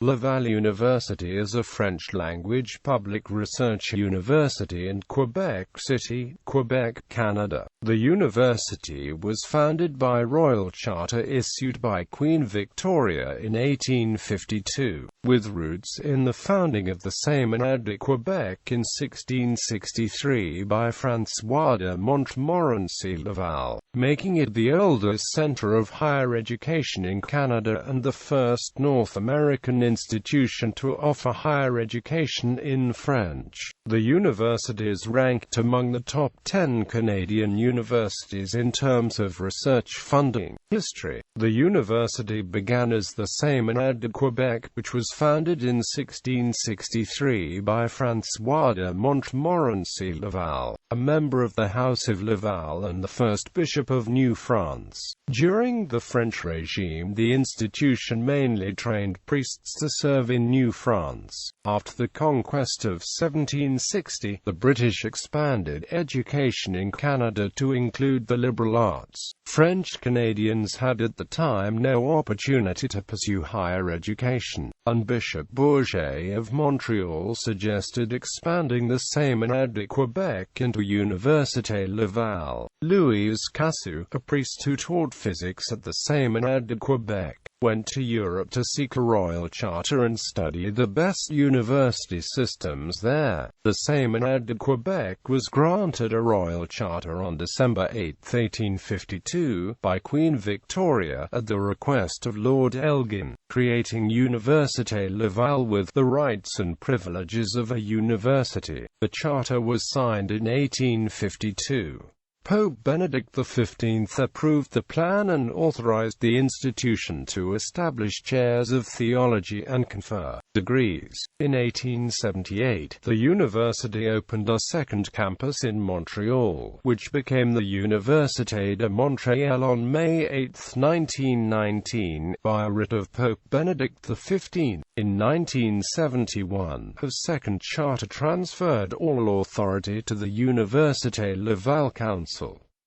Laval University is a French-language public research university in Quebec City, Quebec, Canada. The university was founded by royal charter issued by Queen Victoria in 1852, with roots in the founding of the Séminaire de Québec in 1663 by François de Montmorency-Laval, making it the oldest centre of higher education in Canada and the first North American institution to offer higher education in French. The university is ranked among the top 10 Canadian universities in terms of research funding. History. The university began as the Séminaire de Québec, which was founded in 1663 by François de Montmorency-Laval, a member of the House of Laval and the first bishop of New France. During the French regime, the institution mainly trained priests to serve in New France. After the conquest of 1760, the British expanded education in Canada to include the liberal arts. French Canadians had at the time no opportunity to pursue higher education, and Bishop Bourget of Montreal suggested expanding the Séminaire de Québec into Université Laval. Louis Cassou, a priest who taught physics at the Séminaire de Québec, went to Europe to seek a royal charter and study the best university systems there. The Séminaire de Québec was granted a royal charter on December 8, 1852, by Queen Victoria at the request of Lord Elgin, creating Université Laval with the rights and privileges of a university. The charter was signed in 1852. Pope Benedict XV approved the plan and authorized the institution to establish chairs of theology and confer degrees. In 1878, the university opened a second campus in Montreal, which became the Université de Montréal on May 8, 1919, by a writ of Pope Benedict XV. In 1971, a second charter transferred all authority to the Université Laval Council.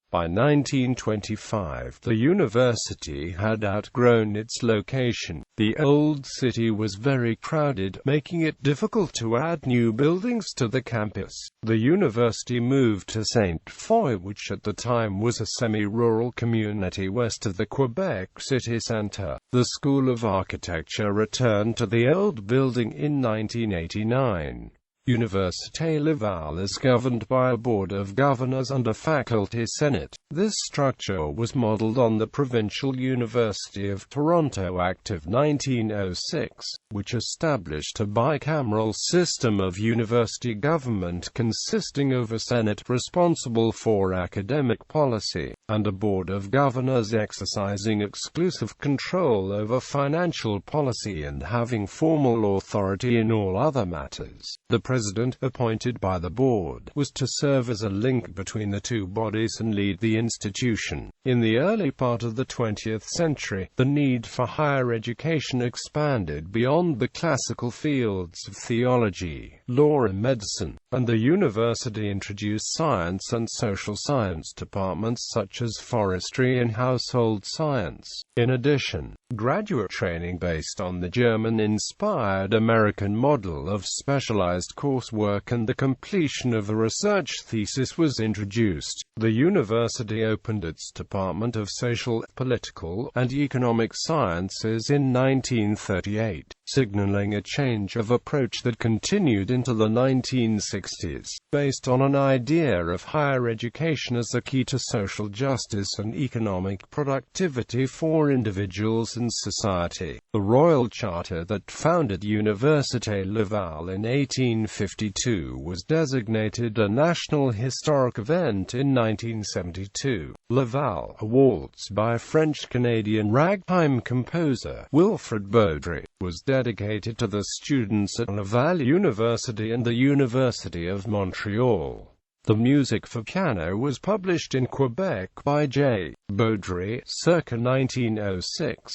By 1925, the university had outgrown its location. The old city was very crowded, making it difficult to add new buildings to the campus. The university moved to Sainte-Foy, which at the time was a semi-rural community west of the Quebec City centre. The School of Architecture returned to the old building in 1989. Université Laval is governed by a Board of Governors and a Faculty Senate. This structure was modelled on the Provincial University of Toronto Act of 1906, which established a bicameral system of university government consisting of a Senate responsible for academic policy, and a Board of Governors exercising exclusive control over financial policy and having formal authority in all other matters. The president, appointed by the board, was to serve as a link between the two bodies and lead the institution. In the early part of the 20th century, the need for higher education expanded beyond the classical fields of theology, law and medicine, and the university introduced science and social science departments such as forestry and household science. In addition, graduate training based on the German-inspired American model of specialized coursework and the completion of a research thesis was introduced. The university opened its Department of Social, Political, and Economic Sciences in 1938, signaling a change of approach that continued into the 1960s, based on an idea of higher education as a key to social justice and economic productivity for individuals and society. The royal charter that founded Université Laval in 1852 was designated a National Historic Event in 1972. Laval, a waltz by French-Canadian ragtime composer Wilfrid Baudry, was dedicated to the students at Laval University and the University of Montreal. The music for piano was published in Quebec by J. Baudry, circa 1906.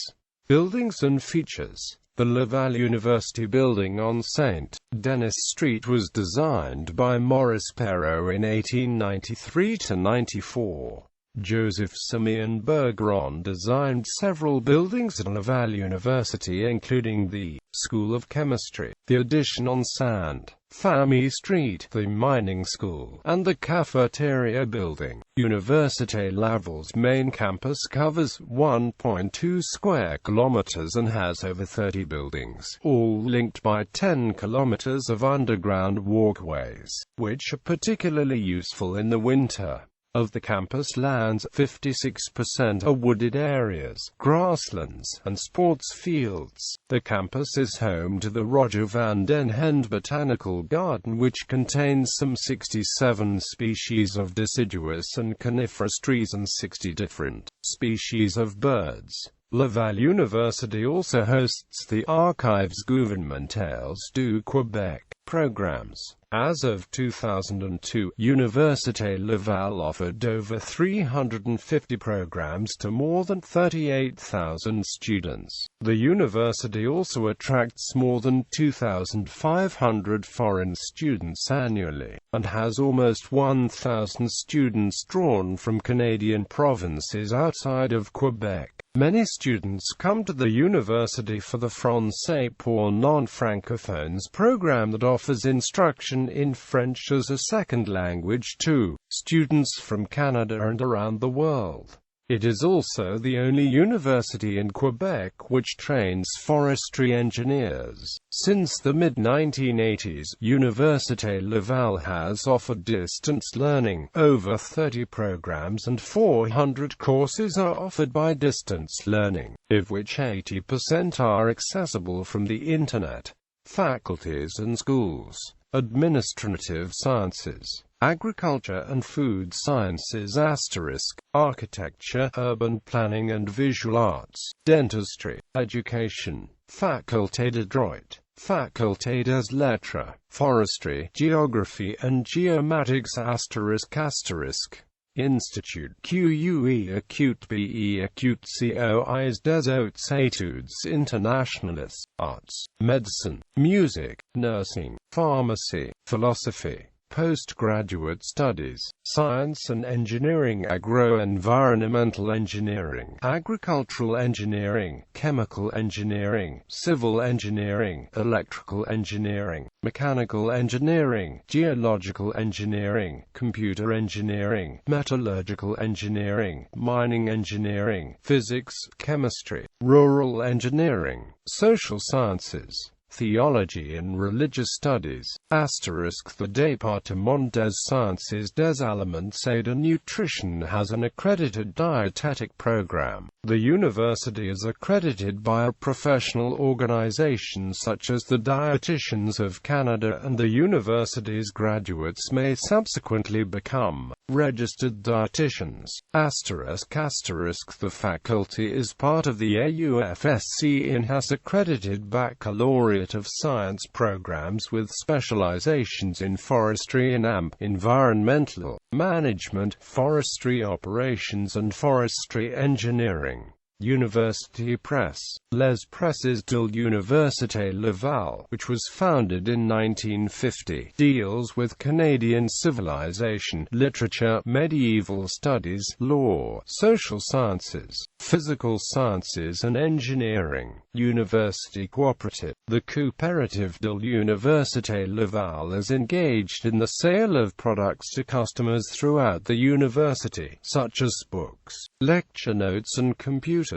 Buildings and features. The Laval University building on St. Denis Street was designed by Maurice Perrault in 1893–94. Joseph Simeon Bergeron designed several buildings at Laval University, including the School of Chemistry, the addition on Sainte Famille Street, the Mining School, and the Cafeteria Building. Université Laval's main campus covers 1.2 square kilometers and has over 30 buildings, all linked by 10 kilometers of underground walkways, which are particularly useful in the winter. Of the campus lands, 56% are wooded areas, grasslands, and sports fields. The campus is home to the Roger van den Hende Botanical Garden, which contains some 67 species of deciduous and coniferous trees and 60 different species of birds. Laval University also hosts the Archives Gouvernementales du Québec programs. As of 2002, Université Laval offered over 350 programs to more than 38,000 students. The university also attracts more than 2,500 foreign students annually, and has almost 1,000 students drawn from Canadian provinces outside of Quebec. Many students come to the university for the Français pour non-francophones program that offers instruction in French as a second language to students from Canada and around the world. It is also the only university in Quebec which trains forestry engineers. Since the mid-1980s, Université Laval has offered distance learning. Over 30 programs and 400 courses are offered by distance learning, of which 80% are accessible from the Internet. Faculties and schools: Administrative Sciences, Agriculture and Food Sciences *, Architecture, Urban Planning and Visual Arts, Dentistry, Education, Faculté de Droit, Faculté des Lettres, Forestry, Geography and Geomatics ***, Institut QUE Acute BE Acute COIs des Hautes Études Internationales, Arts, Medicine, Music, Nursing, Pharmacy, Philosophy, Postgraduate Studies, Science and Engineering, Agro-Environmental Engineering, Agricultural Engineering, Chemical Engineering, Civil Engineering, Electrical Engineering, Mechanical Engineering, Geological Engineering, Computer Engineering, Metallurgical Engineering, Mining Engineering, Physics, Chemistry, Rural Engineering, Social Sciences, Theology and Religious Studies, ***, the Département des Sciences des Aliments et de Nutrition has an accredited dietetic program. The university is accredited by a professional organization such as the Dietitians of Canada, and the university's graduates may subsequently become registered dietitians. ***, the faculty is part of the AUFSC and has accredited baccalaureate of science programs with specializations in forestry and environmental management, forestry operations and forestry engineering. University Press. Les Presses de l'Université Laval, which was founded in 1950, deals with Canadian civilization, literature, medieval studies, law, social sciences, physical sciences and engineering. University Cooperative. The Coopérative de l'Université Laval is engaged in the sale of products to customers throughout the university, such as books, lecture notes and computers.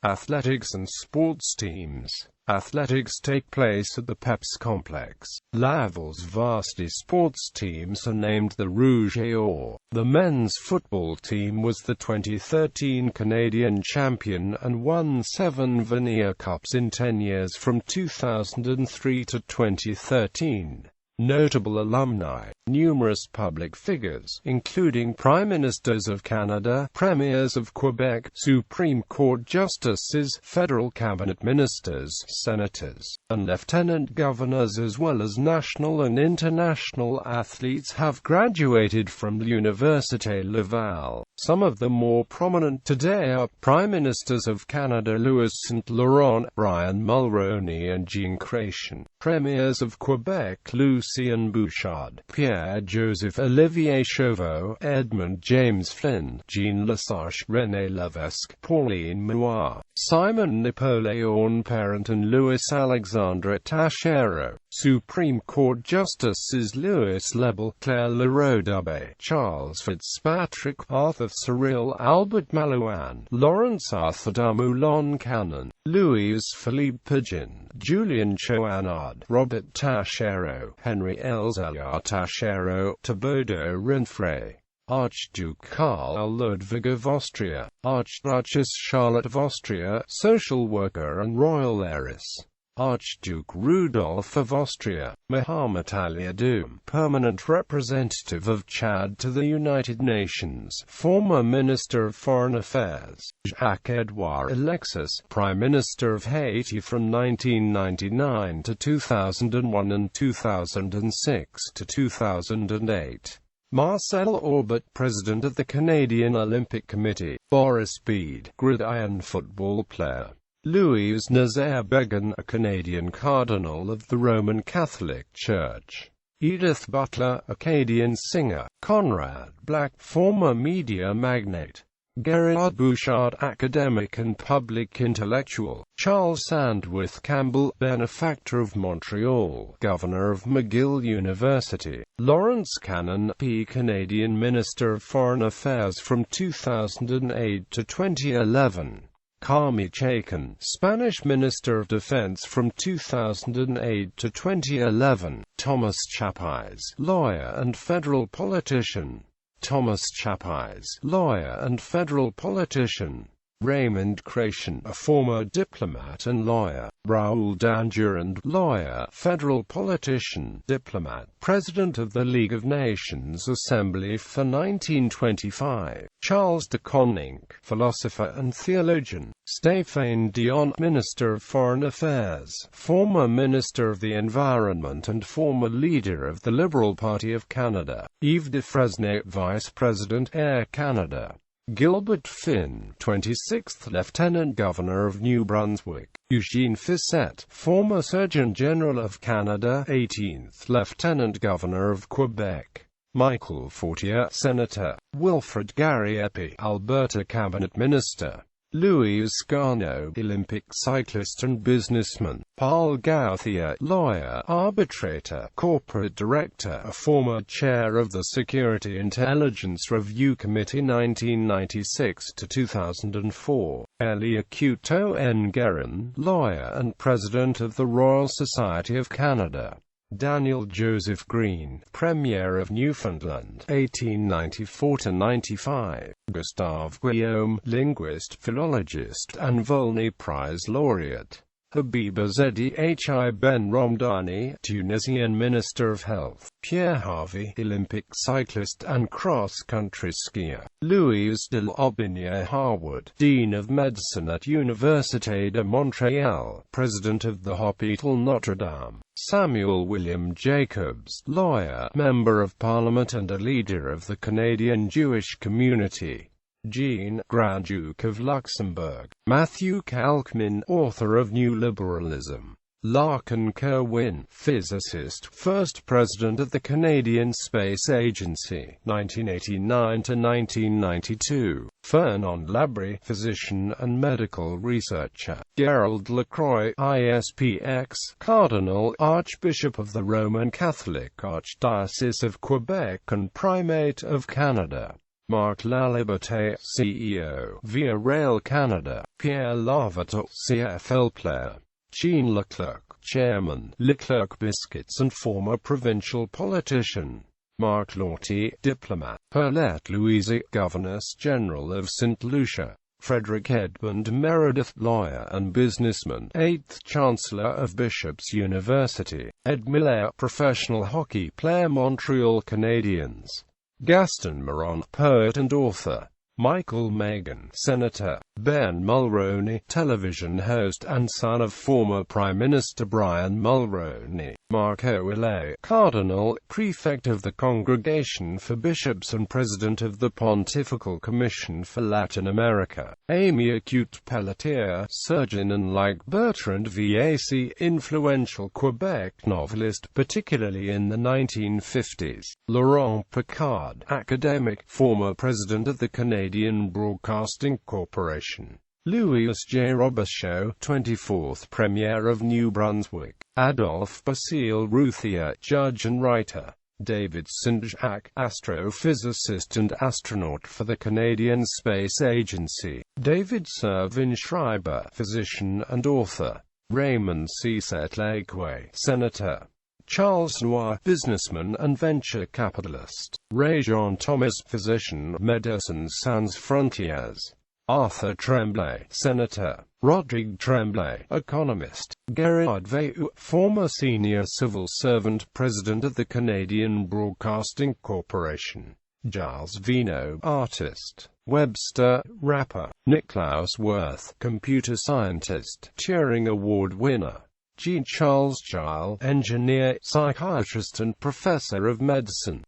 Athletics and sports teams. Athletics take place at the PEPS complex. Laval's varsity sports teams are named the Rouge et Or. The men's football team was the 2013 Canadian champion and won 7 Vanier Cups in 10 years from 2003 to 2013. Notable alumni. Numerous public figures, including Prime Ministers of Canada, Premiers of Quebec, Supreme Court Justices, Federal Cabinet Ministers, Senators, and Lieutenant Governors, as well as national and international athletes, have graduated from Université Laval. Some of the more prominent today are Prime Ministers of Canada Louis St. Laurent, Brian Mulroney and Jean Chrétien, Premiers of Quebec Lou Lucien Bouchard, Pierre-Joseph Olivier Chauveau, Edmund James Flynn, Jean Lesage, René Levesque, Pauline Mouat, Simon Napoleon Parent and Louis Alexandre Tachero. Supreme Court Justices Louis Lebel, Claire Leroux-Dubé, Charles Fitzpatrick, Arthur Cyril Albert Malouin, Lawrence Arthur Dumoulin Cannon, Louis-Philippe Pidgeon, Julien Chouinard, Robert Tachero, Henry Elzéar Tachero, Thibaudot Rinfret, Archduke Karl Ludwig of Austria, Archduchess Charlotte of Austria, social worker and royal heiress, Archduke Rudolph of Austria, Mohamed Ali Adoum, permanent representative of Chad to the United Nations, former Minister of Foreign Affairs, Jacques-Edouard Alexis, Prime Minister of Haiti from 1999 to 2001 and 2006 to 2008. Marcel Orbit, President of the Canadian Olympic Committee, Boris Bede, gridiron football player, Louise Nazaire Began, a Canadian Cardinal of the Roman Catholic Church, Edith Butler, Acadian singer, Conrad Black, former media magnate, Gerard Bouchard, academic and public intellectual, Charles Sandwith Campbell, benefactor of Montreal, governor of McGill University, Lawrence Cannon, P. Canadian Minister of Foreign Affairs from 2008 to 2011. Carmi Chaikin, Spanish Minister of Defense from 2008 to 2011. Thomas Chapais, lawyer and federal politician. Thomas Chapais, lawyer and federal politician. Raymond Creation, a former diplomat and lawyer. Raoul Dandurand, lawyer, federal politician, diplomat, President of the League of Nations Assembly for 1925. Charles de Coninck, philosopher and theologian. Stéphane Dion, Minister of Foreign Affairs, former Minister of the Environment and former leader of the Liberal Party of Canada. Yves de Fresnay, Vice President, Air Canada. Gilbert Finn, 26th Lieutenant Governor of New Brunswick. Eugene Fissette, former Surgeon General of Canada, 18th Lieutenant Governor of Quebec. Michael Fortier, Senator. Wilfred Gariepi, Alberta Cabinet Minister. Louis Garneau, Olympic cyclist and businessman. Paul Gauthier, lawyer, arbitrator, corporate director, a former chair of the Security Intelligence Review Committee 1996 to 2004. Elie Couteau Nguyen, lawyer and president of the Royal Society of Canada. Daniel Joseph Green, Premier of Newfoundland, 1894–95. Gustave Guillaume, linguist, philologist, and Volney Prize laureate. Habiba Zedi Hi Ben Romdani, Tunisian Minister of Health. Pierre Harvey, Olympic cyclist and cross-country skier. Louise de l'Aubigné Harwood, Dean of Medicine at Université de Montréal, President of the Hôpital Notre-Dame. Samuel William Jacobs, lawyer, Member of Parliament and a leader of the Canadian Jewish community. Jean, Grand Duke of Luxembourg. Matthew Kalkman, author of New Liberalism. Larkin Kerwin, physicist, first president of the Canadian Space Agency, 1989–1992. Fernand Labrie, physician and medical researcher. Gerald Lacroix, ISPX, Cardinal, Archbishop of the Roman Catholic Archdiocese of Quebec and Primate of Canada. Marc Laliberté, CEO, Via Rail Canada. Pierre Lavatot, CFL player. Jean Leclerc, Chairman, Leclerc Biscuits and former provincial politician. Marc Lorty, diplomat. Paulette Louise, Governess General of St. Lucia. Frederick Edmund Meredith, lawyer and businessman, 8th Chancellor of Bishop's University. Ed Miller, professional hockey player, Montreal Canadiens. Gaston Marron, poet and author. Michael Meighan, Senator. Ben Mulroney, television host and son of former Prime Minister Brian Mulroney. Marco Ile, Cardinal, Prefect of the Congregation for Bishops and President of the Pontifical Commission for Latin America. Amy Acute-Pelletier, surgeon and like Bertrand Vac, influential Quebec novelist, particularly in the 1950s. Laurent Picard, academic, former president of the Canadian Broadcasting Corporation. Louis J. Robichaud, 24th Premier of New Brunswick. Adolphe Basile Routhier, judge and writer. David St-Jacques, astrophysicist and astronaut for the Canadian Space Agency. David Servin Schreiber, physician and author. Raymond C. Setlakwe, Senator. Charles Noir, businessman and venture capitalist. Ray-Jean Thomas, physician, Médecins Sans Frontières. Arthur Tremblay, Senator. Rodrigue Tremblay, economist. Gerard Veilleux, former senior civil servant, president of the Canadian Broadcasting Corporation. Giles Vino, artist. Webster, rapper. Niklaus Wirth, computer scientist, Turing Award winner. G. Charles Gile, engineer, psychiatrist and professor of medicine.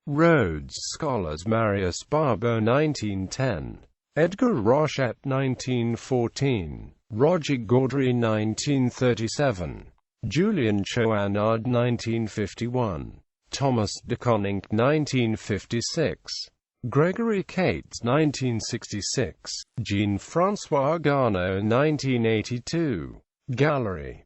Rhodes Scholars Marius Barbeau 1910. Edgar Rochette 1914. Roger Gaudry 1937. Julian Chouinard 1951. Thomas de Koninck 1956. Gregory Cates 1966. Jean-François Garneau 1982. Gallery.